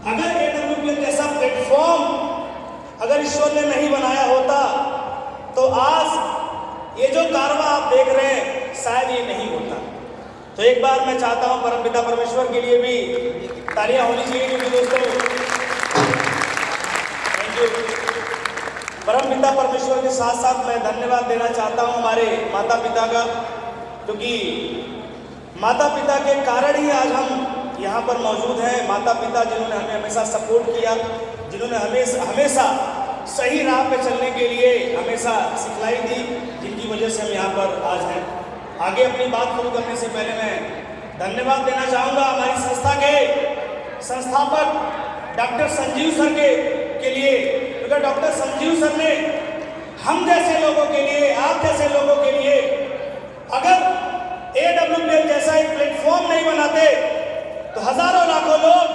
अगर AWPL जैसा platform अगर ईश्वर ने नहीं बनाया होता तो आज ये जो कारवां आप देख रहे हैं शायद ये नहीं होता। तो एक बार मैं चाहता हूं परमपिता परमेश्वर के लिए भी तालियां होनी चाहिए, क्योंकि दोस्तों थैंक यू। परमपिता परमेश्वर के साथ साथ मैं धन्यवाद देना चाहता हूं हमारे माता पिता का, क्योंकि माता पिता के कारण ही आज हम यहाँ पर मौजूद हैं। माता पिता जिन्होंने हमें हमेशा सपोर्ट किया, जिन्होंने हमेशा सही राह पे चलने के लिए हमेशा सिखलाई दी, जिनकी वजह से हम यहाँ पर आज हैं। आगे अपनी बात शुरू करने से पहले मैं धन्यवाद देना चाहूँगा हमारी संस्था के संस्थापक डॉक्टर संजीव सर के लिए, क्योंकि डॉक्टर संजीव सर ने हम जैसे लोगों के लिए, आप जैसे लोगों के लिए अगर AWPL जैसा एक प्लेटफॉर्म नहीं बनाते तो हजारों लाखों लोग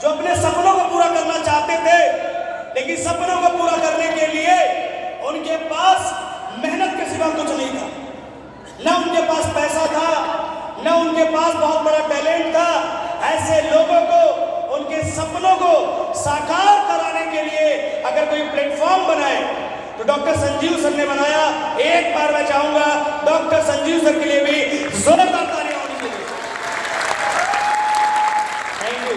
जो अपने सपनों को पूरा करना चाहते थे, लेकिन सपनों को पूरा करने के लिए उनके पास मेहनत के सिवा कुछ नहीं था, न उनके पास पैसा था, न उनके पास बहुत बड़ा टैलेंट था, ऐसे लोगों को उनके सपनों को साकार कराने के लिए अगर कोई प्लेटफॉर्म बनाए तो डॉक्टर संजीव सर ने बनाया। एक बार मैं चाहूंगा डॉक्टर संजीव सर के लिए भी जोरदार तालियां होनी चाहिए। थैंक यू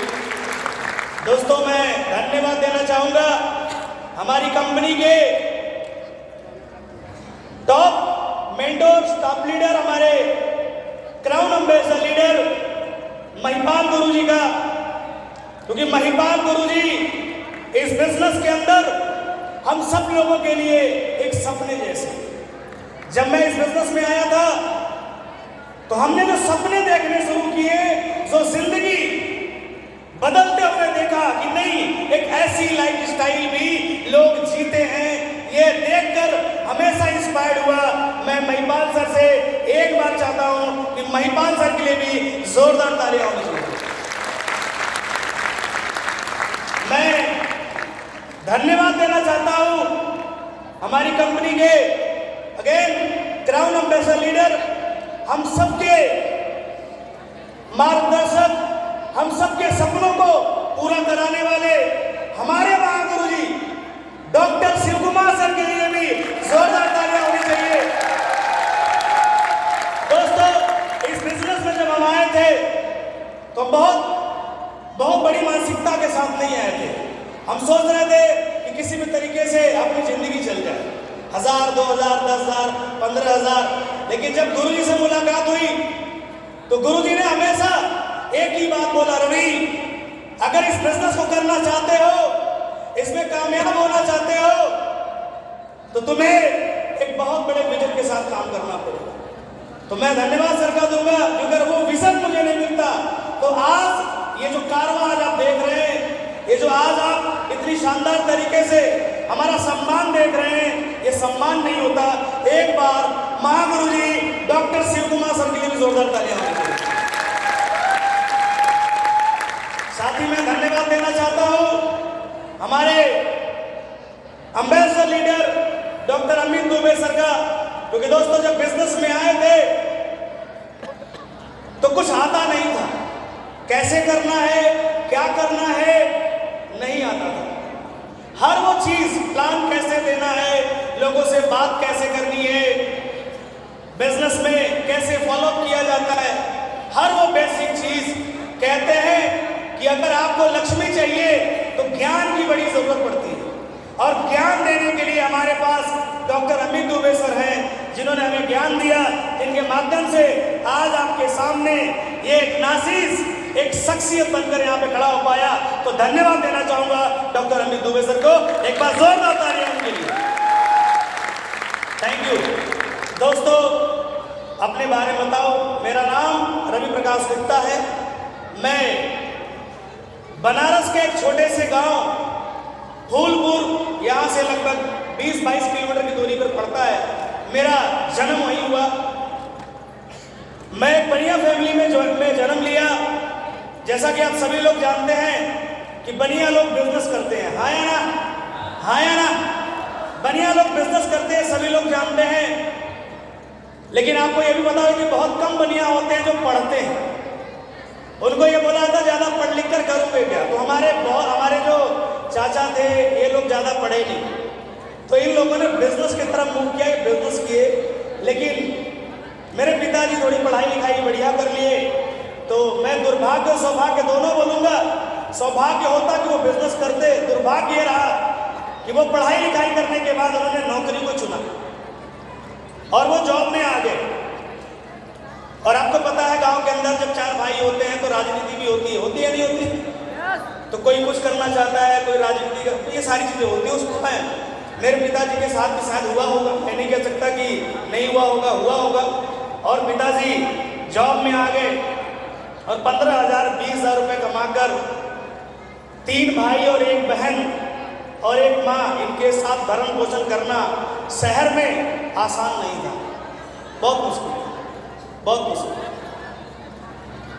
दोस्तों। मैं धन्यवाद देना चाहूंगा हमारी कंपनी के टॉप मेंटोर, टॉप लीडर, हमारे क्राउन एम्बेसडर लीडर महिपाल गुरु जी का, क्योंकि महिपाल गुरु जी इस बिजनेस के अंदर हम सब लोगों के लिए एक सपने जैसे। जब मैं इस बिजनेस में आया था तो हमने जो सपने देखने शुरू किए, जो जिंदगी बदलते हुए देखा कि नहीं, एक ऐसी लाइफ स्टाइल भी लोग जीते हैं, ये देखकर हमेशा इंस्पायर्ड हुआ। मैं महिपाल सर से एक बार चाहता हूं कि महिपाल सर के लिए भी जोरदार तालियां होनी चाहिए। मैं धन्यवाद देना चाहता हूं हमारी कंपनी के अगेन क्राउन एम्बेसडर लीडर, हम सबके मार्गदर्शक, हम सबके सपनों को पूरा कराने वाले हमारे महागुरु जी डॉक्टर शिव कुमार सर के लिए भी जोरदार तालियां होनी चाहिए। दोस्तों, इस बिजनेस में जब हम आए थे तो बहुत बड़ी मानसिकता के साथ नहीं आए थे। हम सोच रहे थे कि किसी भी तरीके से अपनी जिंदगी चल जाए, 1000, 2000, 10,000, 15,000। लेकिन जब गुरु जी से मुलाकात हुई तो गुरु जी ने हमेशा एक ही बात बोला, रवि अगर इस बिजनेस को करना चाहते हो, इसमें कामयाब होना चाहते हो, तो तुम्हें एक बहुत बड़े विजन के साथ काम करना पड़ेगा। तो मैं धन्यवाद सर का दूंगा, अगर वो विजन मुझे नहीं मिलता तो आज ये जो कारवां आज आप देख रहे हैं, ये जो आज आप इतनी शानदार तरीके से हमारा सम्मान देख रहे हैं, ये सम्मान नहीं होता। एक बार महागुरु जी डॉक्टर शिव कुमार सर के लिए भी जोरदार तालियां होनी चाहिए। साथ ही मैं धन्यवाद देना चाहता हूं हमारे ambassador leader doctor Amit Dubey sir का, क्योंकि दोस्तों जब बिजनेस में आए थे तो कुछ आता नहीं था, कैसे करना है, क्या करना है, नहीं आता था। हर वो चीज, प्लान कैसे देना है, लोगों से बात कैसे करनी है, बिजनेस में कैसे फॉलो किया जाता है, हर वो बेसिक चीज। कहते हैं कि अगर आपको लक्ष्मी चाहिए तो ज्ञान की बड़ी जरूरत पड़ती है, और ज्ञान देने के लिए हमारे पास डॉक्टर अमित दुबे सर हैं, जिन्होंने हमें ज्ञान दिया, जिनके माध्यम से आज आपके सामने ये एक नासिस, एक शख्सियत बनकर यहाँ पे खड़ा हो पाया। तो धन्यवाद देना चाहूंगा डॉक्टर अमित दुबे सर को, एक बार जोरदार तालियां उनके लिए। थैंक यू दोस्तों। अपने बारे में बताओ। मेरा नाम रवि प्रकाश गुप्ता है। मैं बनारस के एक छोटे से गांव फूलपुर, यहाँ से लगभग 20-22 किलोमीटर की दूरी पर पड़ता है, मेरा जन्म वहीं हुआ। मैं एक बढ़िया फैमिली में जन्म लिया। जैसा कि आप सभी लोग जानते हैं कि बनिया लोग बिजनेस करते हैं, हाँ या ना, हाँ या ना, बनिया लोग बिजनेस करते हैं, सभी लोग जानते हैं। लेकिन आपको यह भी पता है कि बहुत कम बनिया होते हैं जो पढ़ते हैं। उनको ये बोला था ज्यादा पढ़ लिख कर करोगे क्या, तो हमारे लोगों ने बिजनेस की तरफ मूव किया, बिजनेस किए, लेकिन मेरे पिताजी थोड़ी पढ़ाई लिखाई बढ़िया कर लिए। तो मैं दुर्भाग्य और सौभाग्य दोनों बोलूँगा। सौभाग्य होता कि वो बिजनेस करते, दुर्भाग्य ये रहा कि वो पढ़ाई लिखाई करने के बाद उन्होंने नौकरी को चुना और वो जॉब में आ गए। और आपको पता है गांव के अंदर जब 4 भाई होते हैं तो राजनीति भी होती है नहीं होती? तो कोई कुछ करना चाहता है, कोई राजनीति का, ये सारी चीजें होती है। उसको मैं मेरे पिताजी के साथ भी शायद हुआ होगा, मैं नहीं कह सकता कि नहीं हुआ होगा, हुआ होगा। और पिताजी जॉब में आ गए और 15,000 20,000 रुपये कमाकर 3 भाई और 1 बहन और 1 माँ, इनके साथ भरण पोषण करना शहर में आसान नहीं था, बहुत मुश्किल, बहुत मुश्किल।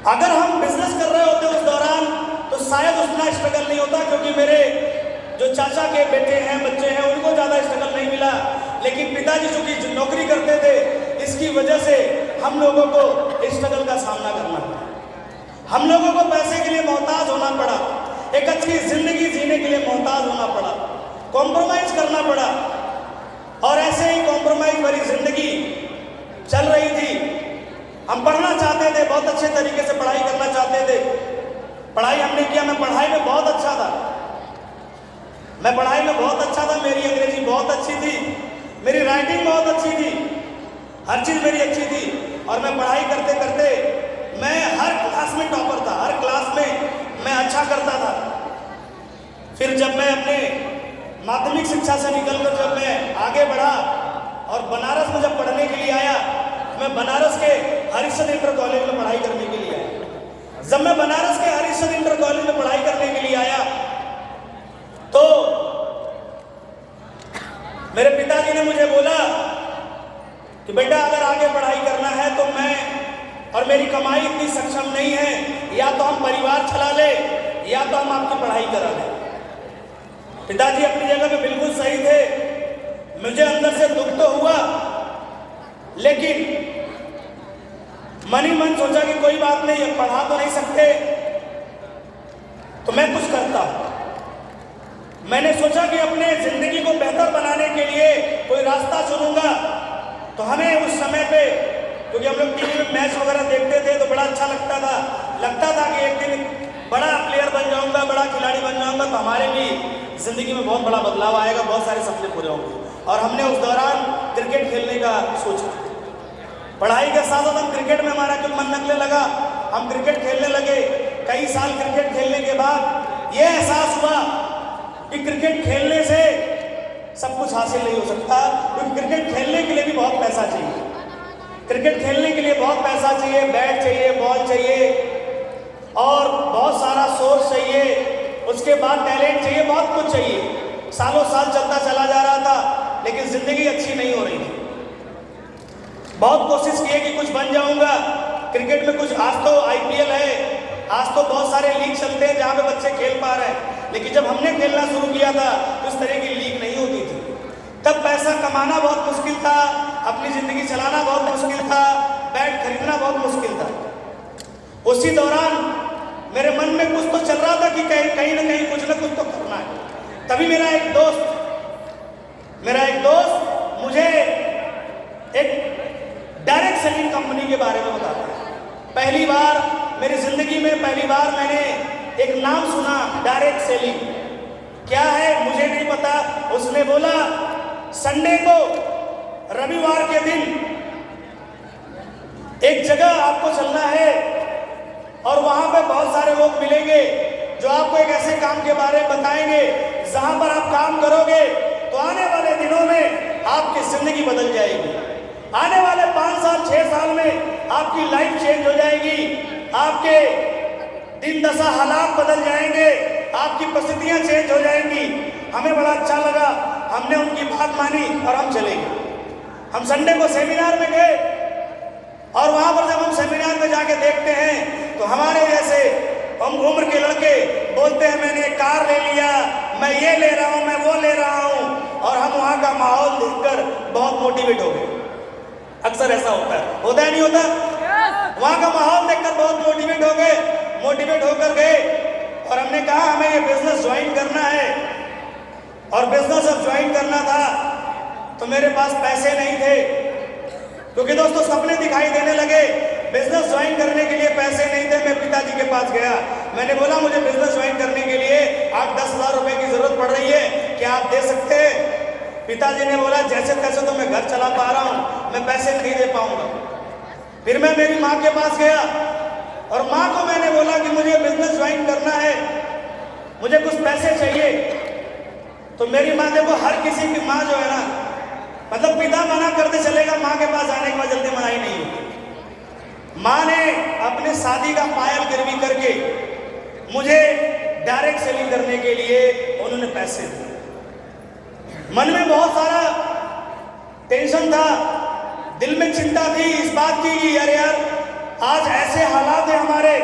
अगर हम बिजनेस कर रहे होते उस दौरान तो शायद उतना स्ट्रगल नहीं होता, क्योंकि मेरे जो चाचा के बेटे हैं, बच्चे हैं, उनको ज़्यादा स्ट्रगल नहीं मिला। लेकिन पिताजी चूंकि नौकरी करते थे, इसकी वजह से हम लोगों को स्ट्रगल का सामना करना पड़ा। हम लोगों को पैसे के लिए मोहताज होना पड़ा, एक अच्छी जिंदगी जीने के लिए मोहताज होना पड़ा, कॉम्प्रोमाइज करना पड़ा। और ऐसे ही कॉम्प्रोमाइज भरी जिंदगी चल रही थी। हम पढ़ना चाहते थे, बहुत अच्छे तरीके से पढ़ाई करना चाहते थे। पढ़ाई हमने किया, मैं पढ़ाई में बहुत अच्छा था, मैं पढ़ाई में बहुत अच्छा था। मेरी अंग्रेजी बहुत अच्छी थी, मेरी राइटिंग बहुत अच्छी थी, हर चीज़ मेरी अच्छी थी। और मैं पढ़ाई करते करते मैं हर क्लास में टॉपर था, हर क्लास में मैं अच्छा करता था। फिर जब मैं अपने माध्यमिक शिक्षा से निकलकर जब मैं आगे बढ़ा और बनारस में जब पढ़ने के लिए आया, मैं बनारस के हरिश्चंद्र इंटर कॉलेज में पढ़ाई करने के लिए आया। जब मैं बनारस के हरिश्चंद्र इंटर कॉलेज में पढ़ाई करने के लिए आया तो मेरे पिताजी ने मुझे बोला कि बेटा अगर आगे पढ़ाई करना है तो मैं और मेरी कमाई इतनी सक्षम नहीं है, या तो हम परिवार चला ले या तो हम आपकी पढ़ाई करा लें। पिताजी अपनी जगह पे बिल्कुल सही थे। मुझे अंदर से दुख तो हुआ, लेकिन मन ही मन सोचा कि कोई बात नहीं, पढ़ा तो नहीं सकते तो मैं कुछ करता हूं। मैंने सोचा कि अपने जिंदगी को बेहतर बनाने के लिए कोई रास्ता चुनूंगा। तो हमें उस समय पे, क्योंकि हम लोग टीवी में मैच वगैरह देखते थे तो बड़ा अच्छा लगता था कि एक दिन बड़ा प्लेयर बन जाऊंगा, बड़ा खिलाड़ी बन जाऊंगा, तो हमारे भी जिंदगी में बहुत बड़ा बदलाव आएगा, बहुत सारे सपने पूरे होंगे। और हमने उस दौरान क्रिकेट खेलने का सोचा। पढ़ाई के साथ साथ हम क्रिकेट में हमारा क्यों मन लगने लगा, हम क्रिकेट खेलने लगे। कई साल क्रिकेट खेलने के बाद ये एहसास हुआ कि क्रिकेट खेलने से सब कुछ हासिल नहीं हो सकता, क्योंकि क्रिकेट खेलने के लिए भी बहुत पैसा चाहिए। क्रिकेट खेलने के लिए बहुत पैसा चाहिए, बैट चाहिए, बॉल चाहिए और बहुत सारा सोर्स चाहिए, उसके बाद टैलेंट चाहिए, बहुत कुछ चाहिए। सालों साल चलता चला जा रहा था, लेकिन जिंदगी अच्छी नहीं हो रही थी। बहुत कोशिश की है कि कुछ बन जाऊंगा क्रिकेट में, कुछ आज तो आईपीएल है, आज तो बहुत सारे लीग चलते हैं जहाँ पे बच्चे खेल पा रहे हैं, लेकिन जब हमने खेलना शुरू किया था तो इस तरह की लीग नहीं होती थी। तब पैसा कमाना बहुत मुश्किल था, अपनी जिंदगी चलाना बहुत मुश्किल था, बैट खरीदना बहुत मुश्किल था। उसी दौरान मेरे मन में कुछ तो चल रहा था कि कहीं ना कहीं कुछ ना कुछ तो करना है। तभी मेरा एक दोस्त मुझे एक डायरेक्ट सेलिंग कंपनी के बारे में बताता है। पहली बार मेरी जिंदगी में मैंने एक नाम सुना, डायरेक्ट सेलिंग क्या है मुझे नहीं पता। उसने बोला संडे को, रविवार के दिन एक जगह आपको चलना है और वहां पे बहुत सारे लोग मिलेंगे जो आपको एक ऐसे काम के बारे में बताएंगे जहां पर आप काम करोगे तो आने वाले दिनों में आपकी जिंदगी बदल जाएगी। आने वाले 5 साल 6 साल में आपकी लाइफ चेंज हो जाएगी, आपके दिन दशा हालात बदल जाएंगे, आपकी परिस्थितियां चेंज हो जाएंगी। हमें बड़ा अच्छा लगा, हमने उनकी बात मानी और हम चले गए। हम संडे को सेमिनार में गए और वहां पर जब हम सेमिनार में जाके देखते हैं तो हमारे जैसे हम उम्र के लड़के बोलते हैं मैंने कार ले लिया, मैं ये ले रहा हूँ, मैं वो ले रहा हूँ, और हम वहाँ का माहौल देखकर बहुत मोटिवेट हो गए। अक्सर ऐसा होता है नहीं होता? वहाँ का माहौल देखकर बहुत मोटिवेट होकर गए और हमने कहा हमें ये बिजनेस ज्वाइन करना है। और बिजनेस अब ज्वाइन करना था तो मेरे पास पैसे नहीं थे, क्योंकि दोस्तों सपने दिखाई देने लगे। बिजनेस ज्वाइन करने के लिए पैसे नहीं थे। मैं पिताजी के पास गया, मैंने बोला मुझे बिजनेस ज्वाइन करने के लिए 8-10 हज़ार रुपए की जरूरत पड़ रही है, क्या आप दे सकते हैं? पिताजी ने बोला जैसे तैसे तो मैं घर चला पा रहा हूँ, मैं पैसे नहीं दे पाऊंगा। फिर मैं मेरी माँ के पास गया और माँ को मैंने बोला कि मुझे बिजनेस ज्वाइन करना है, मुझे कुछ पैसे चाहिए। तो मेरी माँ, देखो हर किसी की माँ जो है ना, मतलब पिता मना करते चलेगा, माँ के पास आने के बाद जल्दी मनाही नहीं होती। माँ ने अपने शादी का पायल गिरवी करके मुझे डायरेक्ट सेलिंग करने के लिए उन्होंने पैसे दिए। मन में बहुत सारा टेंशन था, दिल में चिंता थी इस बात की कि यार आज ऐसे हालात है हमारे,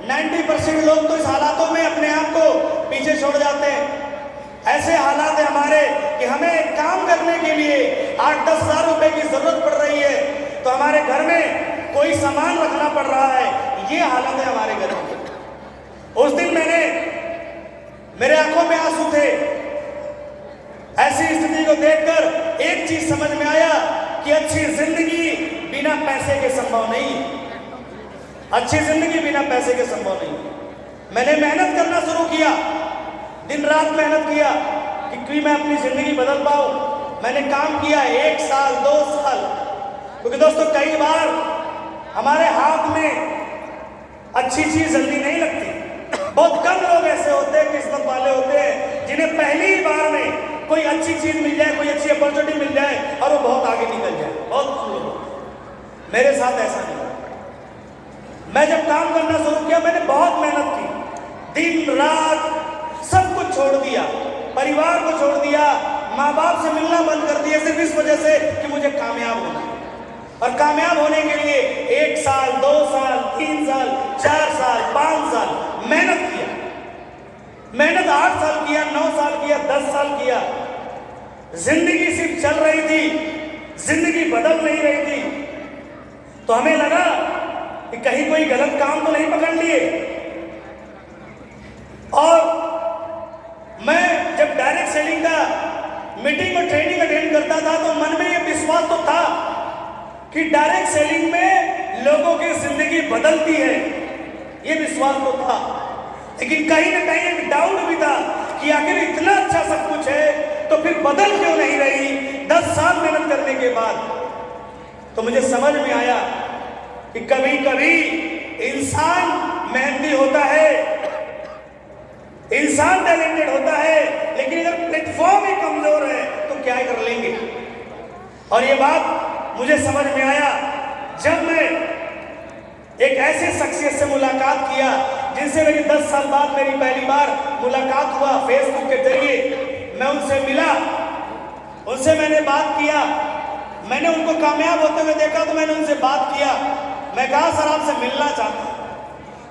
90% लोग तो इस हालातों में अपने आप को पीछे छोड़ जाते हैं। ऐसे हालात है हमारे कि हमें काम करने के लिए 8-10 हज़ार रुपए की जरूरत पड़ रही है, तो हमारे घर में कोई सामान रखना पड़ रहा है। ये हालत है हमारे घर में। उस दिन मेरे आंखों में आंसू थे। ऐसी स्थिति को देखकर एक चीज समझ में आया कि अच्छी जिंदगी बिना पैसे के संभव नहीं। अच्छी जिंदगी बिना पैसे के संभव नहीं। मैंने मेहनत करना शुरू किया, दिन रात मेहनत किया कि मैं अपनी जिंदगी बदल पाऊं। मैंने काम किया 1 साल 2 साल, क्योंकि दोस्तों कई बार हमारे हाथ में अच्छी चीज जल्दी नहीं लगती। बहुत कम लोग ऐसे होते हैं, किस्मत वाले होते हैं, जिन्हें पहली बार में कोई अच्छी चीज मिल जाए, कोई अच्छी अपॉर्चुनिटी मिल जाए और वो बहुत आगे निकल जाए। बहुत कम लोग। मेरे साथ ऐसा नहीं। मैं जब काम करना शुरू किया, मैंने बहुत मेहनत की, दिन रात सब कुछ छोड़ दिया, परिवार को छोड़ दिया, माँ बाप से मिलना बंद कर दिया, सिर्फ इस वजह से कि मुझे कामयाब होना है। और कामयाब होने के लिए 1 साल 2 साल 3 साल 4 साल 5 साल मेहनत किया। मेहनत 8 साल किया, 9 साल किया, 10 साल किया। जिंदगी सिर्फ चल रही थी, जिंदगी बदल नहीं रही थी। तो हमें लगा कि कहीं कोई गलत काम तो नहीं पकड़ लिए। और मैं जब डायरेक्ट सेलिंग का मीटिंग और ट्रेनिंग अटेंड करता था, तो मन में यह विश्वास तो था कि डायरेक्ट सेलिंग में लोगों की जिंदगी बदलती है, ये विश्वास तो था। लेकिन कहीं ना कहीं एक डाउट भी था कि आखिर इतना अच्छा सब कुछ है तो फिर बदल क्यों नहीं रही 10 साल मेहनत करने के बाद। तो मुझे समझ में आया कि कभी कभी इंसान मेहनती होता है, इंसान टैलेंटेड होता है, लेकिन अगर प्लेटफॉर्म ही कमजोर है तो क्या कर लेंगे। और ये बात मुझे समझ में आया जब मैं एक ऐसे शख्सियत से मुलाकात किया जिनसे मेरी 10 साल बाद मेरी पहली बार मुलाकात हुआ फेसबुक के जरिए। मैं उनसे मिला, उनसे मैंने बात किया, मैंने उनको कामयाब होते हुए देखा तो मैंने उनसे बात किया। मैं कहा सर आपसे मिलना चाहता हूँ,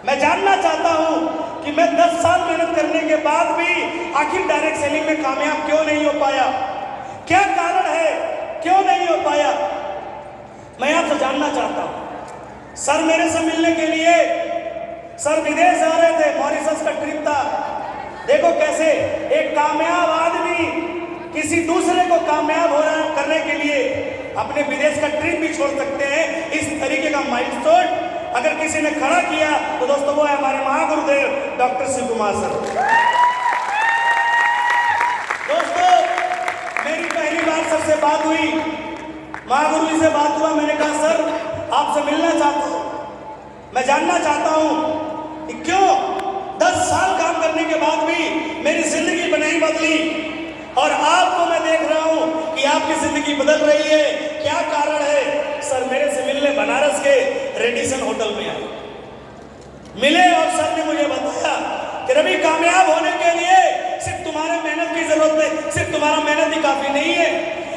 मैं जानना चाहता हूँ कि मैं 10 साल मेहनत करने के बाद भी आखिर डायरेक्ट सेलिंग में कामयाब क्यों नहीं हो पाया, क्या कारण है, क्यों नहीं हो पाया, मैं आपसे जानना चाहता हूँ। सर मेरे से मिलने के लिए सर विदेश आ रहे थे, मॉरिशस का ट्रिप था। देखो कैसे एक कामयाब आदमी किसी दूसरे को कामयाब करने के लिए अपने विदेश का ट्रिप भी छोड़ सकते हैं। इस तरीके का माइलस्टोन अगर किसी ने खड़ा किया तो दोस्तों वो है हमारे महागुरुदेव डॉक्टर शिव कुमार सर। दोस्तों मेरी पहली बार सर से बात हुई, महागुरु जी से बात हुआ, मैंने कहा सर आपसे मिलना चाहता हूँ, मैं जानना चाहता हूँ कि क्यों 10 साल काम करने के बाद भी मेरी जिंदगी नहीं बदली और आपको मैं देख रहा हूँ कि आपकी जिंदगी बदल रही है, क्या कारण है। सर मेरे से मिलने बनारस के रेडिसन होटल में आए, मिले और सर ने मुझे बताया कि रवि कामयाब होने के लिए सिर्फ तुम्हारे मेहनत की जरूरत है, सिर्फ तुम्हारा मेहनत ही काफी नहीं है,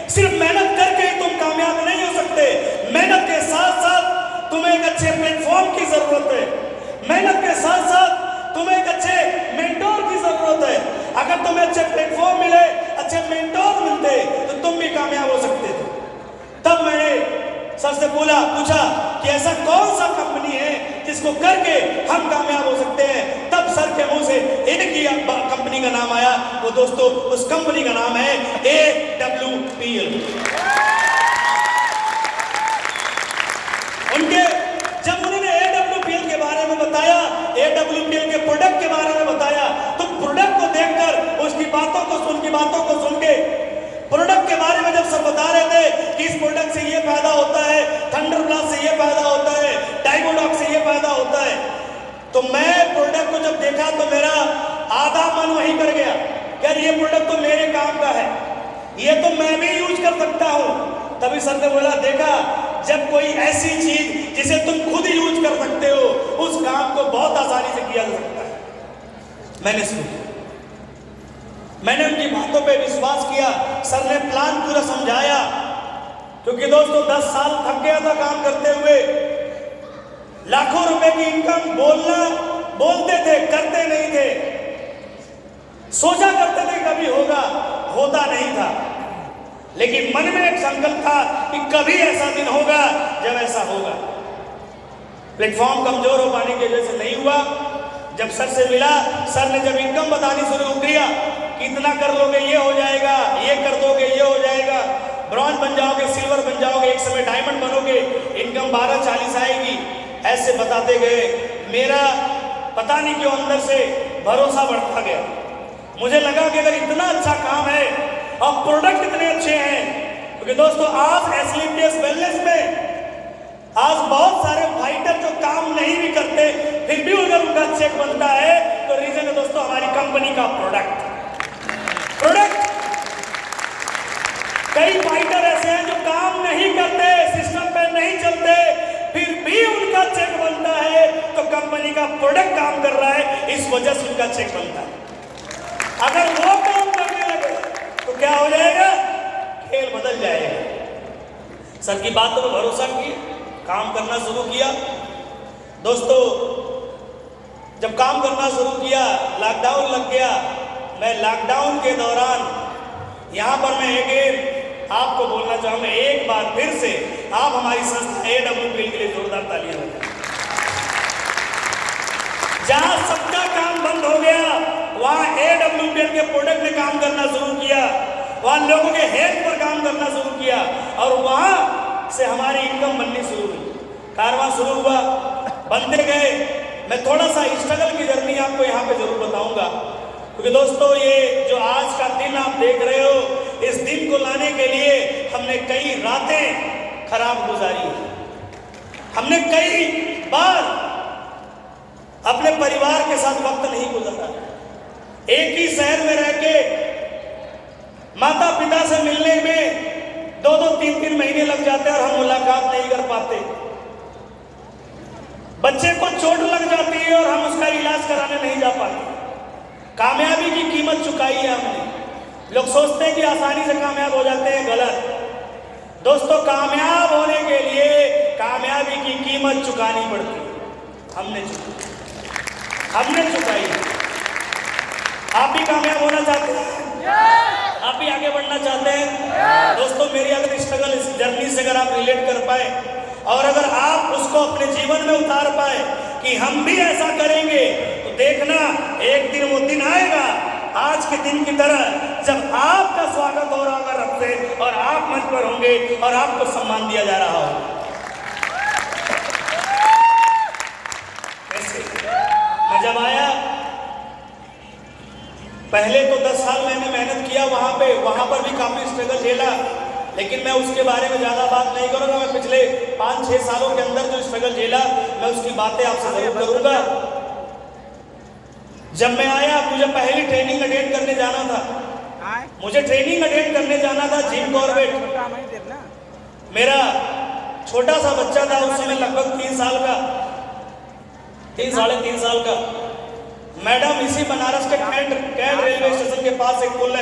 सिर्फ मेहनत करके ही तुम कामयाब नहीं हो सकते, मेहनत के साथ साथ तुम्हें एक अच्छे प्लेटफॉर्म की जरूरत है, मेहनत के साथ साथ तुम्हें एक अच्छे मेंटोर की जरूरत है। अगर तुम्हें अच्छे प्लेटफॉर्म मिले, अच्छे मेंटोर मिलते तो तुम भी कामयाब हो सकते थे। तब मैंने सर से पूछा कि ऐसा कौन सा कंपनी है जिसको करके हम कामयाब हो सकते हैं। तब सर के मुंह से एक ही कंपनी का नाम आया, वो दोस्तों उस कंपनी का नाम है AWPL। जब उन्होंने AWPL के बारे में बताया, AWPL के प्रोडक्ट के बारे में बताया, तो प्रोडक्ट को देखकर उसकी बातों को सुन के प्रोडक्ट के बारे में जब सब बता रहे थे कि इस प्रोडक्ट से ये फायदा होता है, थंडर ब्लास्ट से ये फायदा होता है, डाइमोडॉक से ये फायदा होता है, तो मैं प्रोडक्ट को जब देखा तो मेरा आधा मन वहीं कर गया, यार ये प्रोडक्ट तो मेरे काम का है, ये तो मैं भी यूज कर सकता हूं। तभी सर ने बोला, देखा जब कोई ऐसी चीज जिसे तुम खुद यूज कर सकते हो, उस काम को बहुत आसानी से किया जा सकता है। मैंने सुना, मैंने उनकी बातों पे विश्वास किया। सर ने प्लान पूरा समझाया, क्योंकि दोस्तों 10 साल थक गया था काम करते हुए। लाखों रुपए की इनकम बोलते थे, करते नहीं थे, सोचा करते थे कभी होगा, होता नहीं था, लेकिन मन में एक संकल्प था कि कभी ऐसा दिन होगा जब ऐसा होगा। प्लेटफॉर्म कमजोर हो पाने की वजह से नहीं हुआ। जब सर से मिला, सर ने जब इनकम बतानी शुरू किया कि इतना कर लोगे ये हो जाएगा, ये कर दोगे ये हो जाएगा, ब्रॉन्ज बन जाओगे, सिल्वर बन जाओगे, एक समय डायमंड बनोगे, इनकम 12-40 आएगी, ऐसे बताते गए, मेरा पता नहीं क्यों अंदर से भरोसा बढ़ता गया। मुझे लगा कि अगर इतना अच्छा काम है और प्रोडक्ट इतने अच्छे हैं, क्योंकि दोस्तों आज एसलीपीएस वेलनेस में आज बहुत सारे फाइटर जो काम नहीं भी करते, फिर भी अगर उनका चेक बनता है तो रीजन है दोस्तों हमारी कंपनी का प्रोडक्ट। कई फाइटर ऐसे हैं जो काम नहीं करते, सिस्टम पे नहीं चलते, फिर भी उनका चेक बनता है, तो कंपनी का प्रोडक्ट काम कर रहा है, इस वजह से उनका चेक बनता है। अगर वो काम करने लगे तो क्या हो जाएगा, खेल बदल जाएगा। सर की बातों पर भरोसा किया, काम करना शुरू किया। दोस्तों जब काम करना शुरू किया, लॉकडाउन लग गया। मैं लॉकडाउन के दौरान यहाँ पर मैं एक आपको बोलना चाहूँगा, एक बार फिर से आप हमारी संस्था AWPL के लिए जोरदार तालियां बजाएं। जहाँ सबका काम बंद हो गया, वहाँ AWPL के प्रोडक्ट ने काम करना शुरू किया, वहाँ लोगों के हेल्थ पर काम करना शुरू किया, और वहाँ से हमारी इनकम बननी शुरू हुई, कारवां शुरू हुआ, बनते गए। मैं थोड़ा सा स्ट्रगल की जर्नी आपको यहाँ पे जरूर बताऊंगा, क्योंकि दोस्तों ये जो आज का दिन आप देख रहे हो, इस दिन को लाने के लिए हमने कई रातें खराब गुजारी, हमने कई बार अपने परिवार के साथ वक्त नहीं गुजारा। एक ही शहर में रह के माता पिता से मिलने में 2-2, 3-3 महीने लग जाते हैं और हम मुलाकात नहीं कर पाते। बच्चे को चोट लग जाती है और हम उसका इलाज कराने नहीं जा पाते। कामयाबी की कीमत चुकाई है हमने। लोग सोचते हैं कि आसानी से कामयाब हो जाते हैं, गलत। दोस्तों कामयाब होने के लिए कामयाबी की कीमत चुकानी पड़ती है, हमने चुकाई। आप भी कामयाब होना चाहते हैं? आप भी आगे बढ़ना चाहते हैं? दोस्तों मेरी अगर स्ट्रगल इस जर्नी से अगर आप रिलेट कर पाए और अगर आप उसको अपने जीवन में उतार पाए कि हम भी ऐसा करेंगे, तो देखना एक दिन वो दिन आएगा, आज के दिन की तरह, जब आपका स्वागत हो रहा होगा रब से और आप मंच पर होंगे और आपको सम्मान दिया जा रहा होगा। मैं जब आया, पहले तो 10 साल मैंने मेहनत किया वहां पर भी काफी स्ट्रगल झेला, लेकिन मैं उसके बारे में ज्यादा बात नहीं करूंगा। मैं पिछले 5-6 सालों के अंदर जो स्ट्रगल झेला, मैं उसकी बातें आपसे जरूर करूंगा। जब मैं आया, मुझे पहली ट्रेनिंग अटेंड करने जाना था, जिम कॉर्बेट। मेरा छोटा सा बच्चा था उस समय, लगभग 3 साल का, 3-3.5 साल का। मैडम इसी बनारस के कैंट रेलवे स्टेशन के पास एक पुल है,